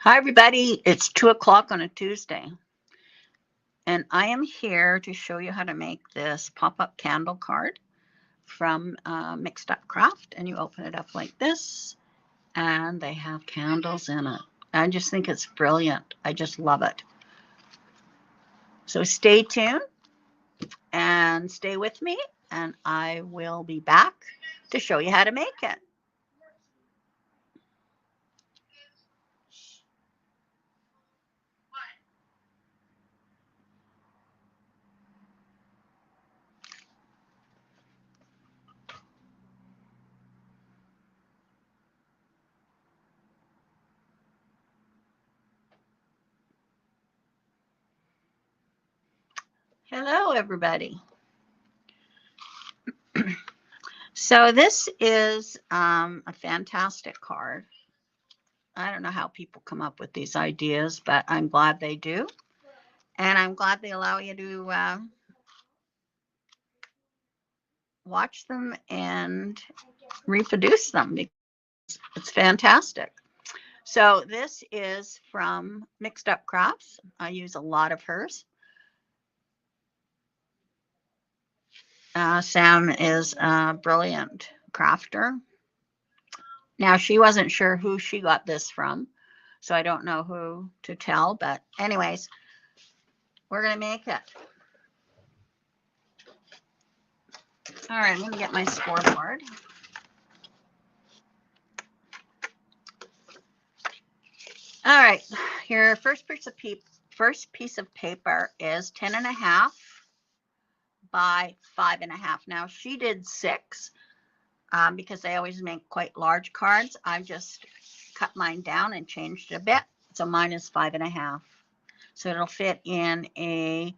Hi, everybody. It's 2 o'clock on a Tuesday, and I am here to show you how to make this pop-up candle card from Mixed Up Craft. And you open it up like this, and they have candles in it. I just think it's brilliant. I just love it. So stay tuned and stay with me, and I will be back to show you how to make it. Hello, everybody. So this is a fantastic card. I don't know how people come up with these ideas, but I'm glad they do. And I'm glad they allow you to watch them and reproduce them. It's fantastic. So this is from Mixed Up Crafts. I use a lot of hers. Sam is a brilliant crafter. Now, she wasn't sure who she got this from, so I don't know who to tell. But anyways, we're going to make it. All right, I'm going to get my scoreboard. All right, your first piece of paper is 10.5 by 5.5. Now she did 6 because I always make quite large cards. I just cut mine down and changed it a bit. So mine is 5.5. So it'll fit in a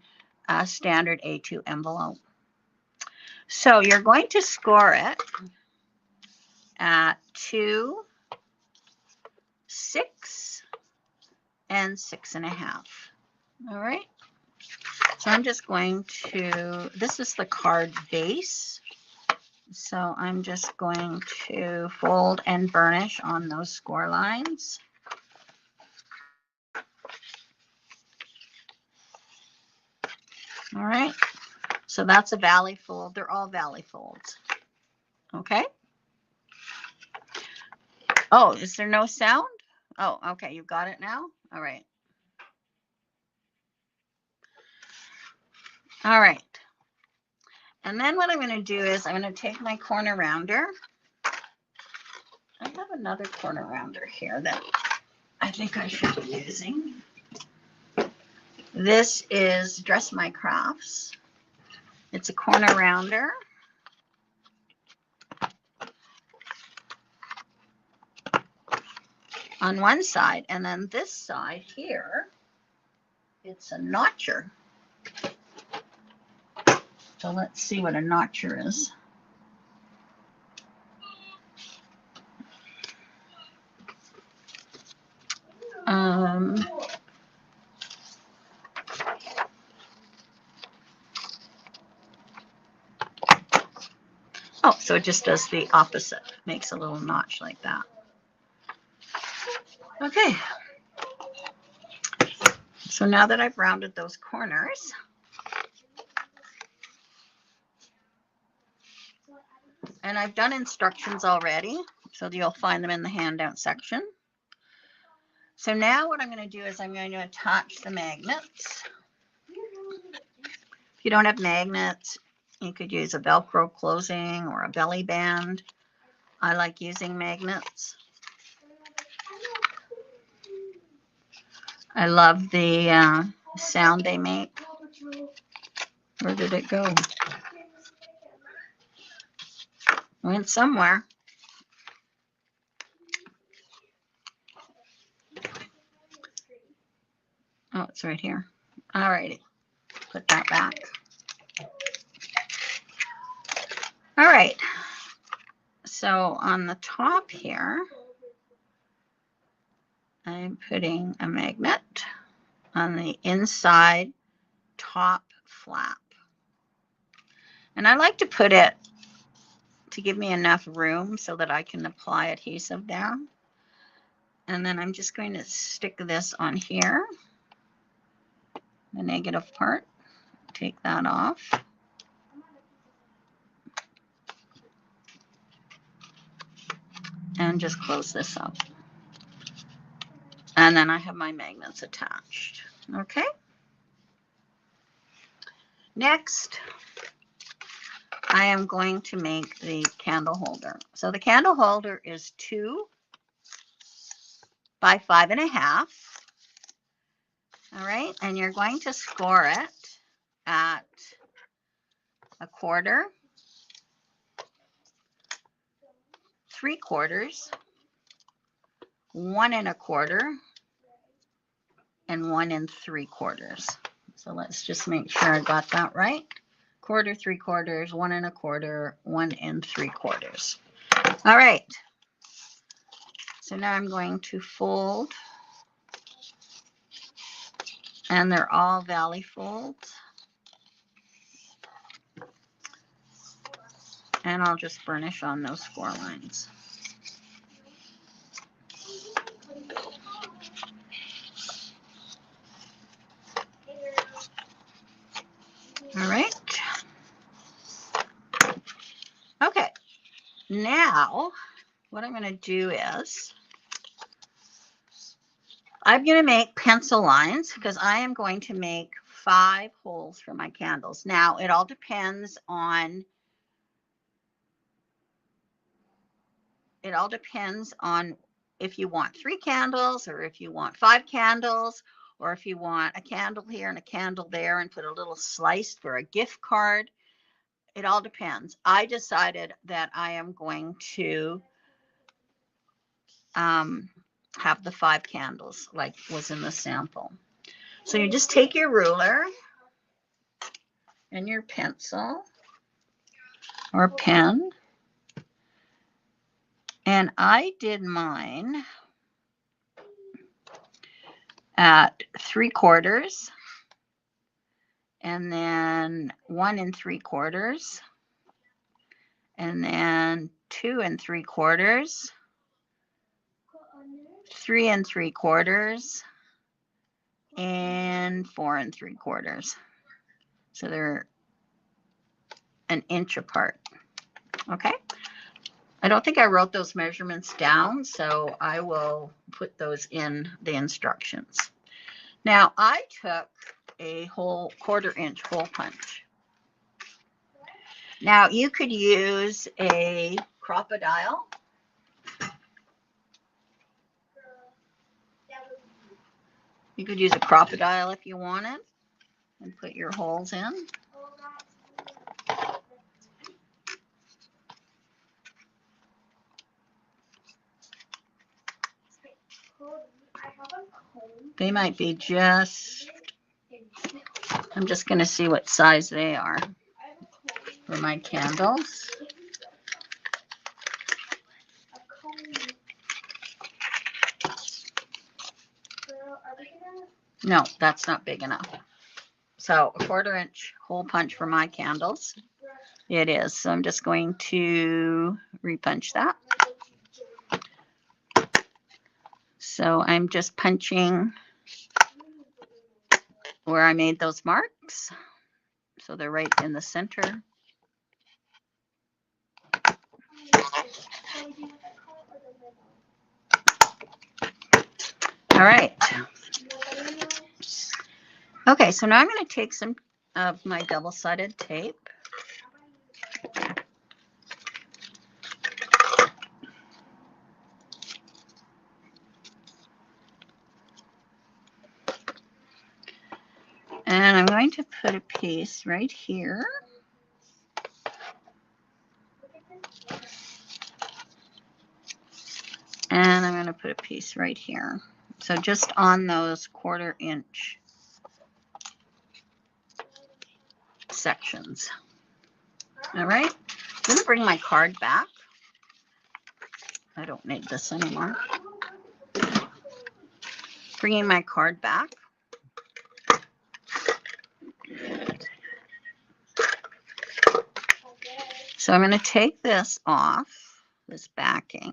standard A2 envelope. So you're going to score it at 2, 6, and 6.5. All right. So I'm just going to, this is the card base. So I'm just going to fold and burnish on those score lines. All right. So that's a valley fold. They're all valley folds. Okay. Oh, is there no sound? Oh, okay. You got it now? All right. All right. And then what I'm going to do is I'm going to take my corner rounder. I have another corner rounder here that I think I should be using. This is Dress My Crafts. It's a corner rounder. On one side, and then this side here, it's a notcher. So let's see what a notcher is. Oh, so it just does the opposite, makes a little notch like that. Okay. So now that I've rounded those corners, and I've done instructions already, so you'll find them in the handout section. So now what I'm going to do is I'm going to attach the magnets. If you don't have magnets, you could use a Velcro closing or a belly band. I like using magnets. I love the sound they make. Where did it go? It went somewhere. Oh, it's right here. All righty. Put that back. All right. So on the top here, I'm putting a magnet on the inside top flap. And I like to put it to give me enough room so that I can apply adhesive down. And then I'm just going to stick this on here, the negative part, take that off. And just close this up. And then I have my magnets attached. Okay. Next, I am going to make the candle holder. So the candle holder is 2 by 5.5. All right. And you're going to score it at 1/4, 3/4, 1 1/4, and 1 3/4. So let's just make sure I got that right. 1/4, 3/4, 1 1/4, 1 3/4. All right. So now I'm going to fold, and they're all valley folds. And I'll just burnish on those 4 lines. All right. Okay. Now, what I'm going to do is I'm going to make pencil lines because I am going to make 5 holes for my candles. Now, it all depends on if you want 3 candles or if you want 5 candles or if you want a candle here and a candle there and put a little slice for a gift card. It all depends. I decided that I am going to have the 5 candles like was in the sample. So you just take your ruler and your pencil or pen. And I did mine at 3/4 and then 1 3/4 and then 2 3/4, 3 3/4, and 4 3/4. So they're an inch apart. Okay. I don't think I wrote those measurements down, so I will put those in the instructions. Now I took a whole 1/4 inch hole punch. Now you could use a crocodile. You could use a crocodile if you wanted and put your holes in. They might be just, I'm just going to see what size they are for my candles. No, that's not big enough. So a 1/4 inch hole punch for my candles. It is. So I'm just going to repunch that. So I'm just punching where I made those marks. So they're right in the center. All right. Okay, so now I'm going to take some of my double-sided tape. And I'm going to put a piece right here. And I'm going to put a piece right here. So just on those 1/4 inch sections. All right. I'm going to bring my card back. I don't need this anymore. Bringing my card back. So I'm going to take this off, this backing.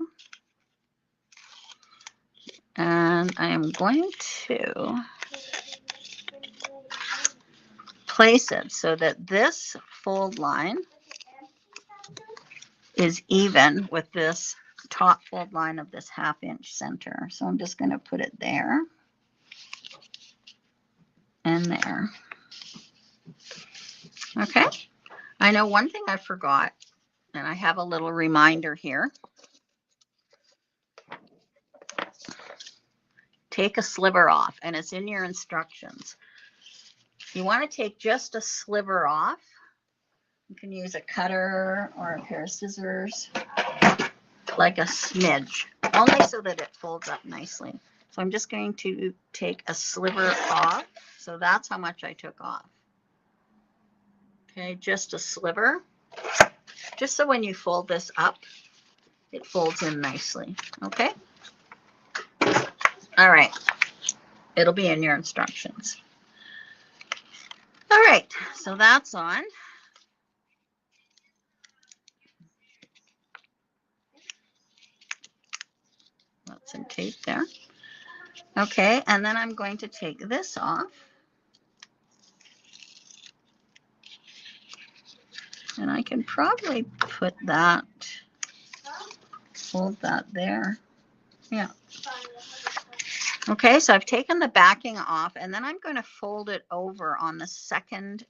And I am going to place it so that this fold line is even with this top fold line of this 1/2 inch center. So I'm just going to put it there and there. Okay. I know one thing I forgot, and I have a little reminder here. Take a sliver off, and it's in your instructions. You want to take just a sliver off. You can use a cutter or a pair of scissors, like a smidge, only so that it folds up nicely. So I'm just going to take a sliver off. So that's how much I took off. Okay, just a sliver. Just so when you fold this up, it folds in nicely. Okay. All right. It'll be in your instructions. All right, so that's on. Got some tape there. Okay, and then I'm going to take this off. And I can probably put that, fold that there. Yeah. Okay, so I've taken the backing off, and then I'm going to fold it over on the second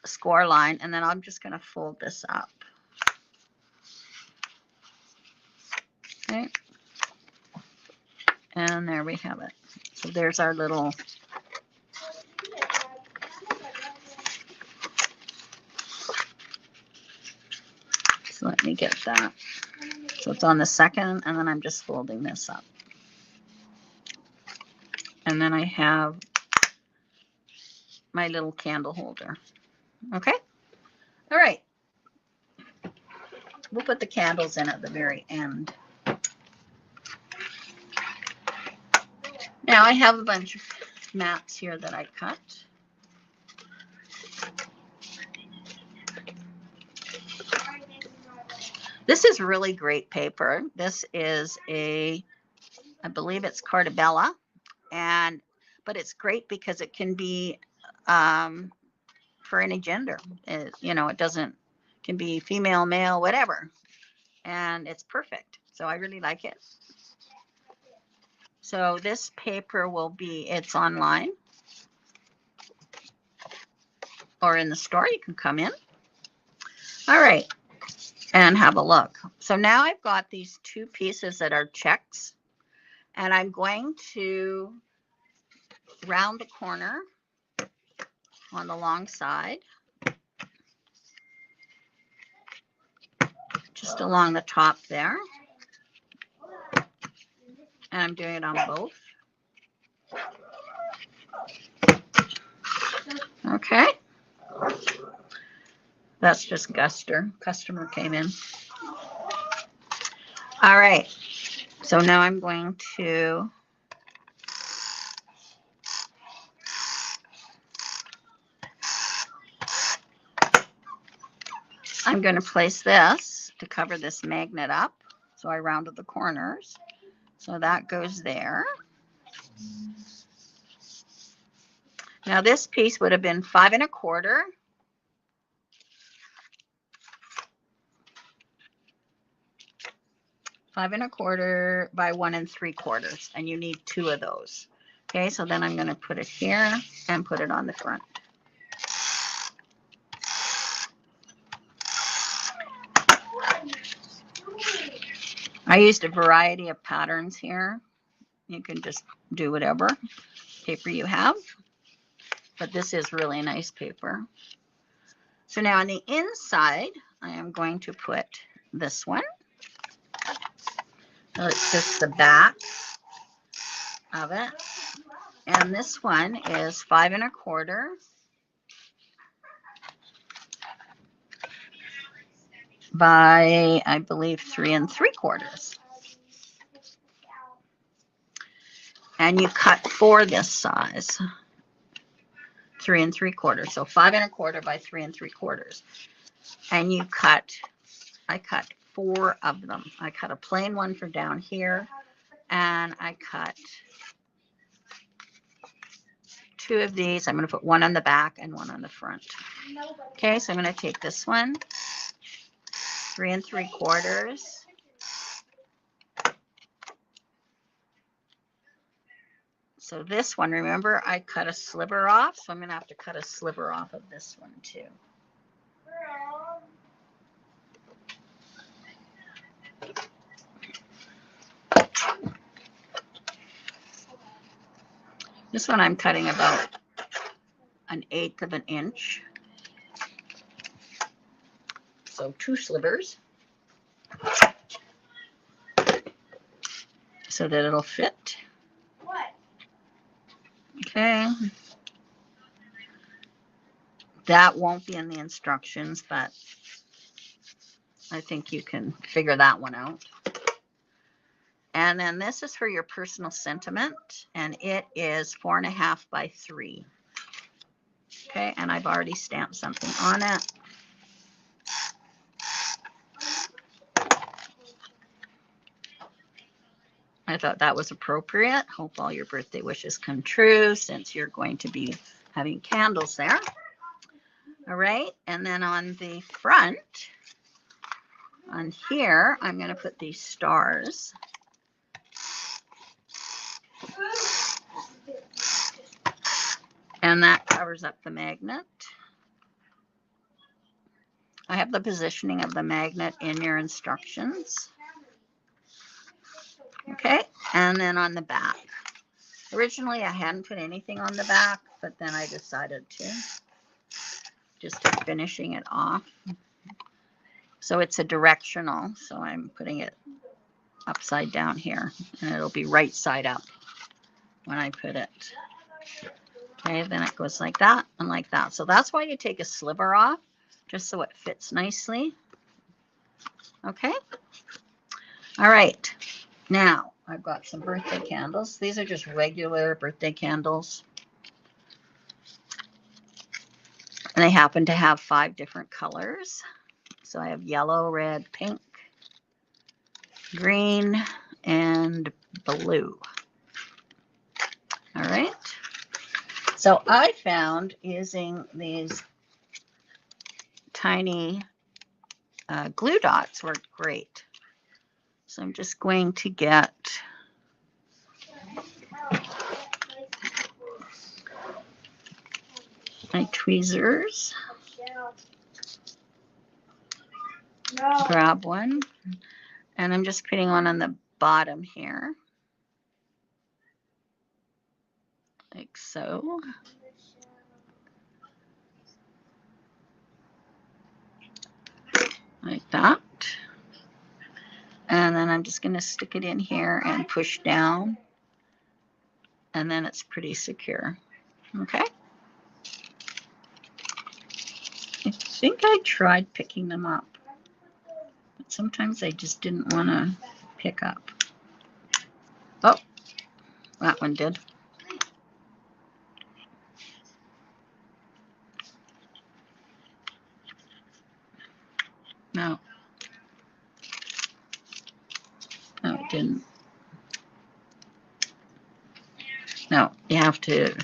score line, and then I'm just going to fold this up. Okay. And there we have it. So there's our little so let me get that. So it's on the second, and then I'm just folding this up. And then I have my little candle holder. Okay. All right. We'll put the candles in at the very end. Now I have a bunch of mats here that I cut. This is really great paper. This is I believe it's Cartabella, but it's great because it can be for any gender. It can be female, male, whatever, and it's perfect. So I really like it. So this paper it's online or in the store. You can come in. All right. And have a look. So now I've got these two pieces that are checks, and I'm going to round the corner on the long side, just along the top there. And I'm doing it on both. Okay. That's just Guster. Customer came in. All right. So now I'm going to place this to cover this magnet up. So I rounded the corners. So that goes there. Now this piece would have been 5 1/4. Five 1/4 by 1 3/4, and you need 2 of those. Okay, so then I'm going to put it here and put it on the front. I used a variety of patterns here. You can just do whatever paper you have, but this is really nice paper. So now on the inside, I am going to put this one. So it's just the back of it. And this one is 5 1/4 by, I believe, 3 3/4. And you cut for this size, 3 3/4. So 5 1/4 by 3 3/4. And I cut 4 of them. I cut a plain one for down here, and I cut 2 of these. I'm going to put one on the back and one on the front. Okay, so I'm going to take this one, 3 3/4. So this one, remember, I cut a sliver off, so I'm going to have to cut a sliver off of this one too. This one I'm cutting about 1/8 of an inch. So 2 slivers so that it'll fit. Okay. That won't be in the instructions, but I think you can figure that one out. And then this is for your personal sentiment, and it is 4.5 by 3. Okay, and I've already stamped something on it. I thought that was appropriate. Hope all your birthday wishes come true since you're going to be having candles there. All right, and then on the front, on here, I'm going to put these stars. And that covers up the magnet. I have the positioning of the magnet in your instructions. Okay, and then on the back. Originally, I hadn't put anything on the back, but then I decided to. Just finishing it off. So it's a directional, so I'm putting it upside down here, and it'll be right side up when I put it. Okay, then it goes like that and like that. So that's why you take a sliver off, just so it fits nicely. Okay. All right. Now, I've got some birthday candles. These are just regular birthday candles. And they happen to have 5 different colors. So I have yellow, red, pink, green, and blue. All right. So I found using these tiny glue dots worked great. So I'm just going to get my tweezers. Grab one, and I'm just putting one on the bottom here, like so. Like that. And then I'm just going to stick it in here and push down, and then it's pretty secure. Okay. I think I tried picking them up, but sometimes I just didn't want to pick up. Oh, that one did. No. No, it didn't. No, you have to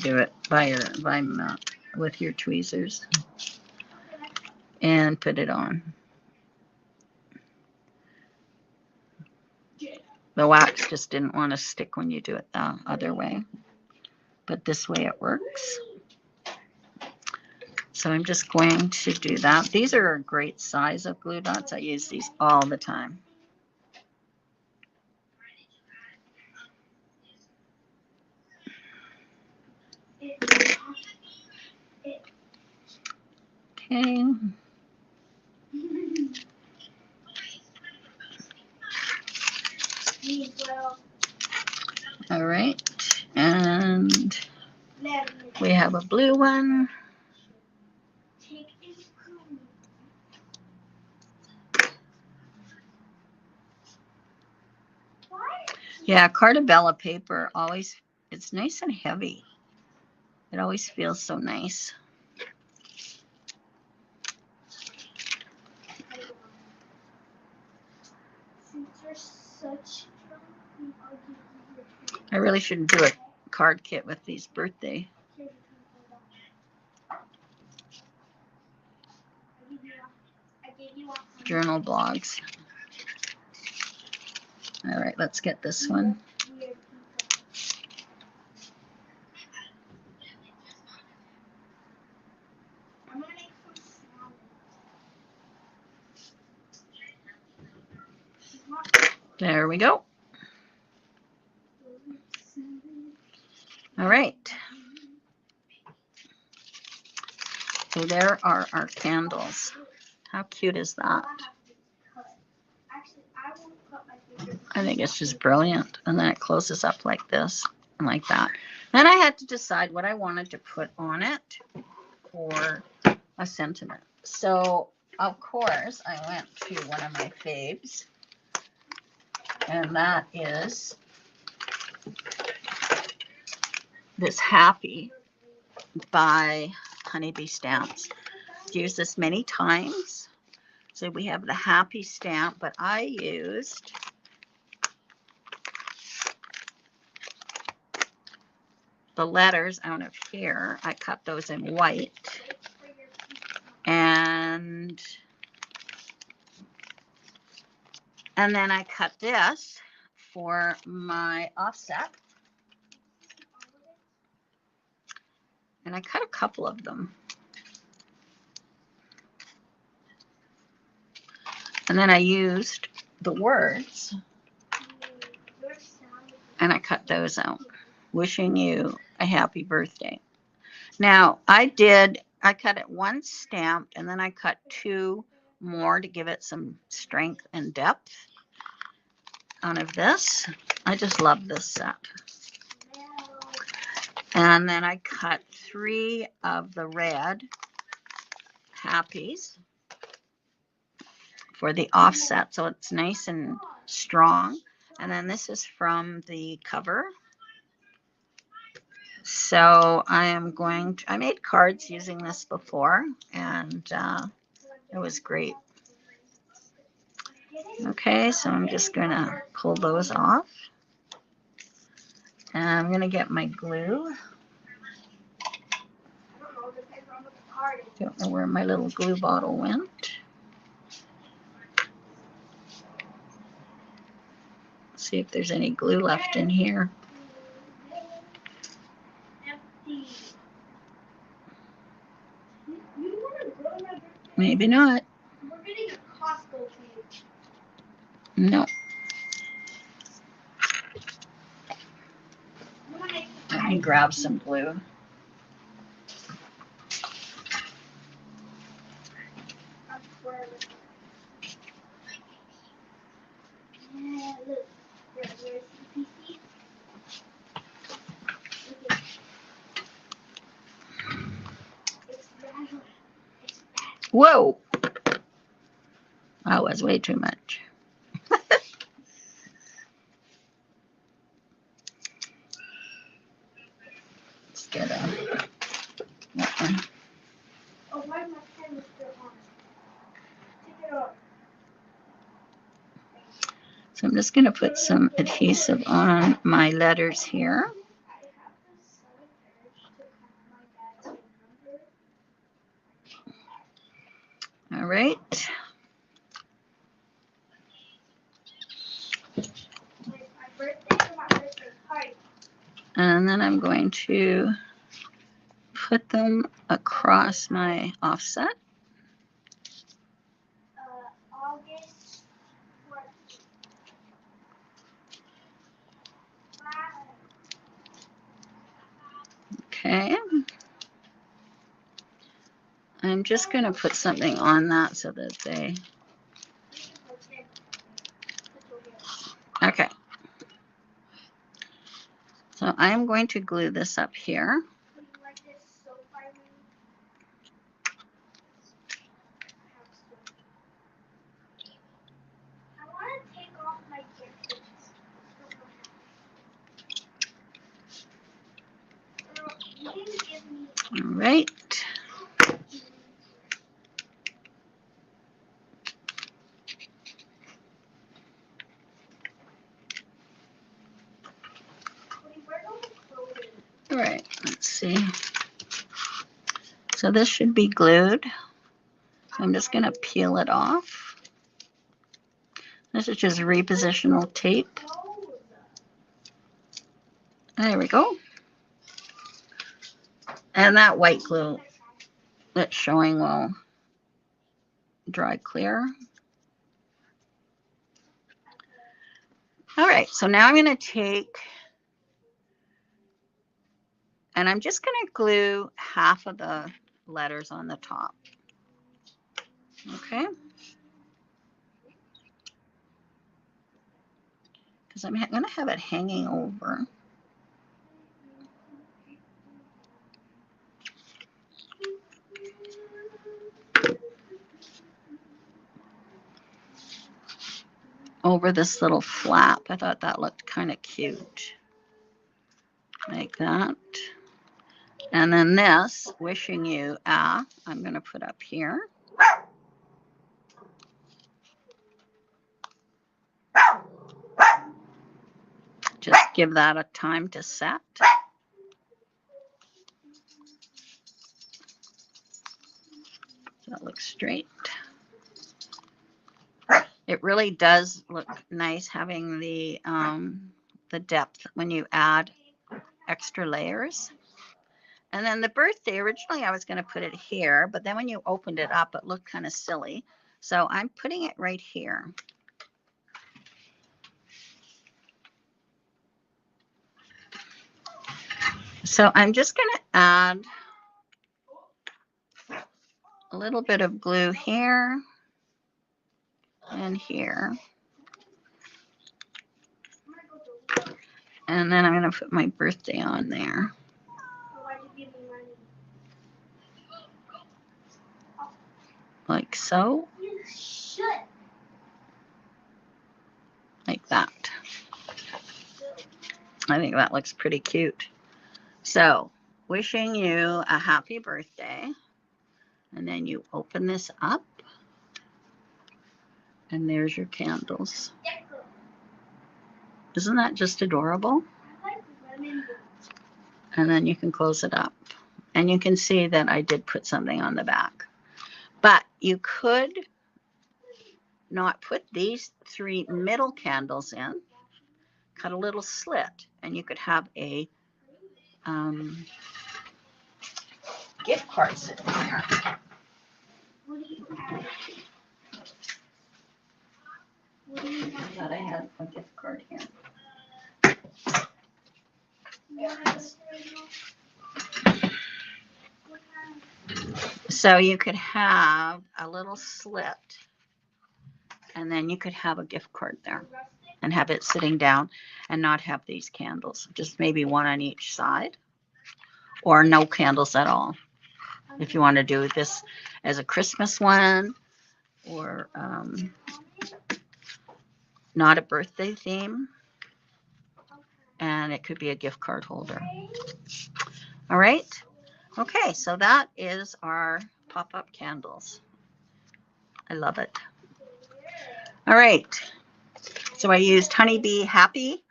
do it with your tweezers and put it on. The wax just didn't want to stick when you do it the other way, but this way it works. So I'm just going to do that. These are a great size of glue dots. I use these all the time. Okay. All right. And we have a blue one. Yeah, Cartabella paper always, it's nice and heavy. It always feels so nice. I really shouldn't do a card kit with these birthday journal blogs. All right, let's get this one. There we go. All right. So there are our candles. How cute is that? I think it's just brilliant. And then it closes up like this and like that. Then I had to decide what I wanted to put on it for a sentiment. So, of course, I went to one of my faves. And that is this Happy by Honeybee Stamps. I've used this many times. So we have the Happy stamp, but I used the letters out of here. I cut those in white. And then I cut this for my offset. And I cut a couple of them. And then I used the words. And I cut those out. Wishing you a happy birthday. Now, I cut it one stamped, and then I cut two more to give it some strength and depth out of this. I just love this set. And then I cut 3 of the red Happies for the offset, so it's nice and strong. And then this is from the cover. So I made cards using this before, and it was great. Okay, so I'm just going to pull those off. And I'm going to get my glue. Don't know where my little glue bottle went. See if there's any glue left in here. Maybe not. We're getting a Costco page. No. Let me grab some glue. Whoa! That was way too much. Let's get that one. Oh, why my pen is still on? Take it off. So I'm just going to put some adhesive on my letters here. All right. And then I'm going to put them across my offset. August 14th. Okay. I'm just going to put something on that so that they... Okay. So I'm going to glue this up here. All right. All right, let's see. So this should be glued. So I'm just going to peel it off. This is just repositional tape. There we go. And that white glue that's showing will dry clear. All right, so now I'm going to take, and I'm just going to glue half of the letters on the top. Okay. Because I'm going to have it hanging over. Over this little flap. I thought that looked kind of cute. Like that. And then this, wishing you I'm going to put up here. Just give that a time to set. That looks straight. It really does look nice having the depth when you add extra layers. And then the birthday, originally I was going to put it here, but then when you opened it up, it looked kind of silly. So I'm putting it right here. So I'm just going to add a little bit of glue here and here. And then I'm going to put my birthday on there. Like so. You should. Like that. I think that looks pretty cute. So, wishing you a happy birthday. And then you open this up. And there's your candles. Isn't that just adorable? And then you can close it up. And you can see that I did put something on the back. But you could not put these 3 middle candles in. Cut a little slit. And you could have a gift card sitting there. I thought I had a gift card here. So you could have a little slit, and then you could have a gift card there and have it sitting down and not have these candles, just maybe one on each side, or no candles at all. If you want to do this as a Christmas one, or not a birthday theme, and it could be a gift card holder. All right. Okay, so that is our pop-up candles. I love it. All right. So I used Honeybee Happy,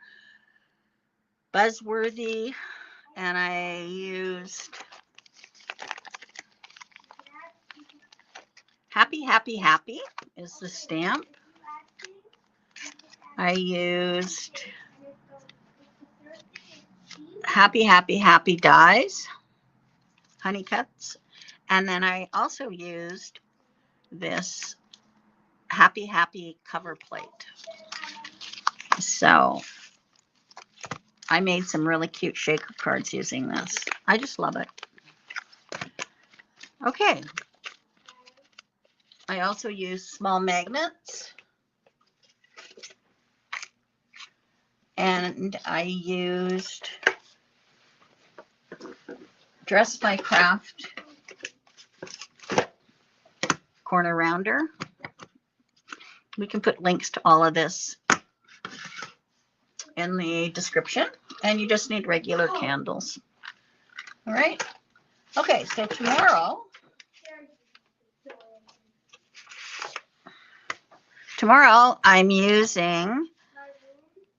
Buzzworthy, and I used Happy, Happy, Happy is the stamp. I used Happy, Happy, Happy dies, honey cuts. And then I also used this Happy, Happy cover plate. So I made some really cute shaker cards using this. I just love it. Okay. I also used small magnets. And I used Dress by Craft corner rounder. We can put links to all of this in the description, and you just need regular candles. All right. Okay, so tomorrow I'm using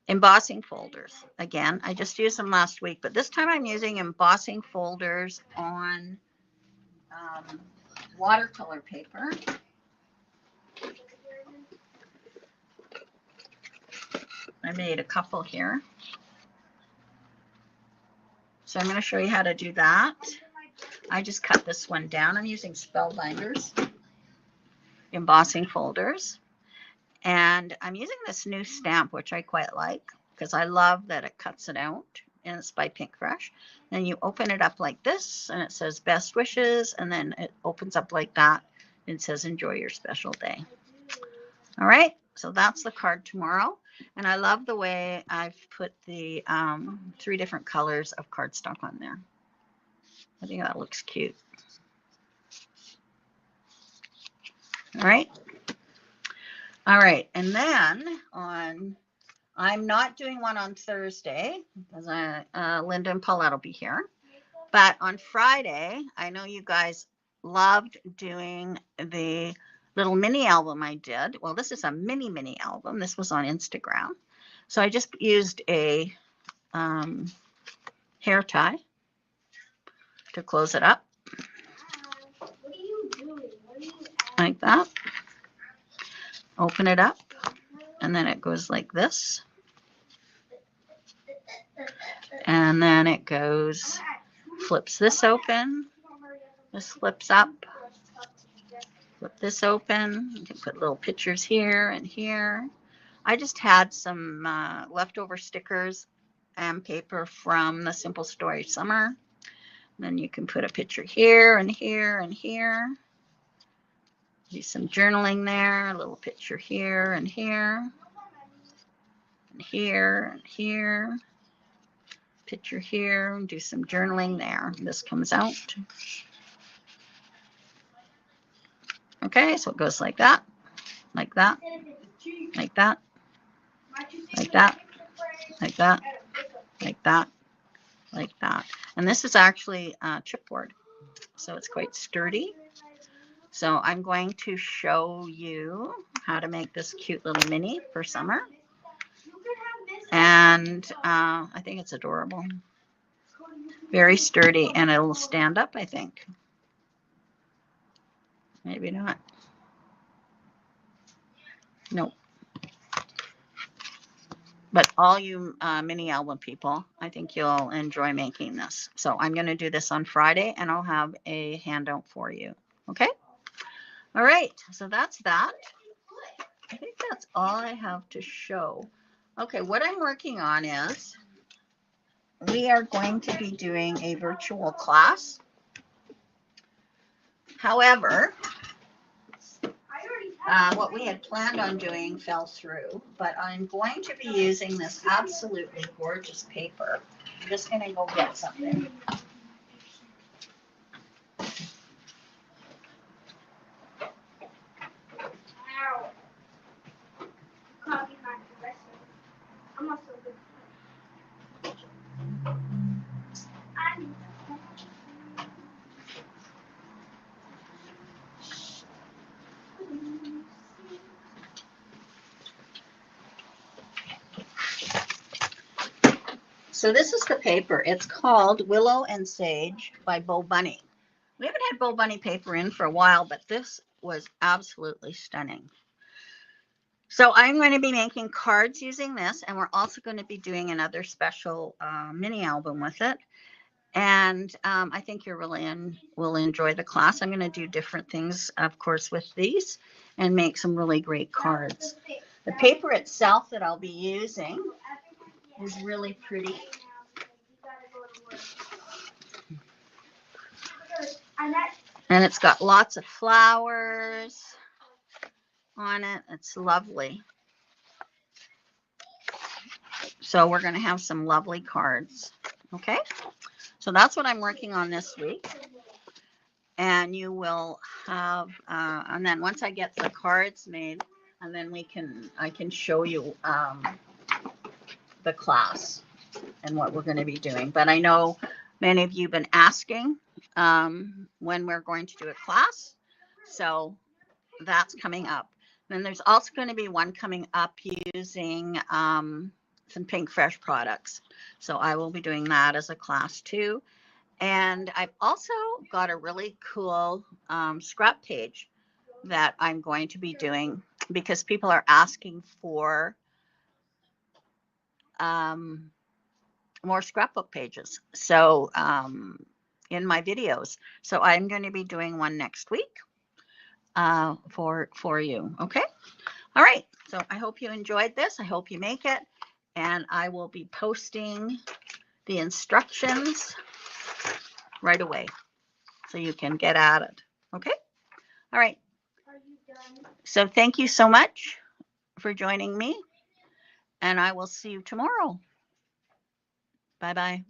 embossing folders. Again, I just used them last week, but this time I'm using embossing folders on watercolor paper. I made a couple here. So I'm going to show you how to do that. I just cut this one down. I'm using Spellbinders embossing folders. And I'm using this new stamp, which I quite like because I love that it cuts it out, and it's by Pink Fresh. Then you open it up like this and it says best wishes, and then it opens up like that and it says enjoy your special day. All right, so that's the card tomorrow. And I love the way I've put the 3 different colors of cardstock on there. I think that looks cute. All right. All right, and then I'm not doing one on Thursday because Linda and Paulette will be here. But on Friday, I know you guys loved doing the little mini album I did. Well, this is a mini album. This was on Instagram. So I just used a hair tie to close it up. What are you doing? What are you like that. Open it up, and then it goes like this. And then it goes, flips this open. This flips up. Flip this open. You can put little pictures here and here. I just had some leftover stickers and paper from the Simple Story Summer. Then you can put a picture here and here and here. Do some journaling there, a little picture here and here, and here and here, picture here, and do some journaling there. This comes out. Okay, so it goes like that, like that, like that, like that, like that, like that, like that. And this is actually chipboard, so it's quite sturdy. So I'm going to show you how to make this cute little mini for summer. And I think it's adorable. Very sturdy, and it'll stand up, I think. Maybe not. Nope. But all you mini album people, I think you'll enjoy making this. So I'm going to do this on Friday, and I'll have a handout for you. Okay? All right, so that's that. I think that's all I have to show. Okay, what I'm working on is we are going to be doing a virtual class. However, what we had planned on doing fell through, but I'm going to be using this absolutely gorgeous paper. I'm just going to go get something. So this is the paper. It's called Willow and Sage by Bo Bunny. We haven't had Bo Bunny paper in for a while, but this was absolutely stunning. So I'm going to be making cards using this, and we're also going to be doing another special mini album with it. And I think you will enjoy the class. I'm going to do different things, of course, with these and make some really great cards. The paper itself that I'll be using is really pretty. And it's got lots of flowers on it. It's lovely. So we're going to have some lovely cards. Okay. So that's what I'm working on this week. And you will have, and then once I get the cards made, and then I can show you the class and what we're going to be doing. But I know many of you have been asking when we're going to do a class. So that's coming up. Then there's also going to be one coming up using some Pink Fresh products. So I will be doing that as a class too. And I've also got a really cool scrap page that I'm going to be doing because people are asking for more scrapbook pages. So in my videos. So I'm going to be doing one next week for you. Okay. All right. So I hope you enjoyed this. I hope you make it. And I will be posting the instructions right away so you can get at it. Okay. All right. Are you done? So thank you so much for joining me. And I will see you tomorrow. Bye-bye.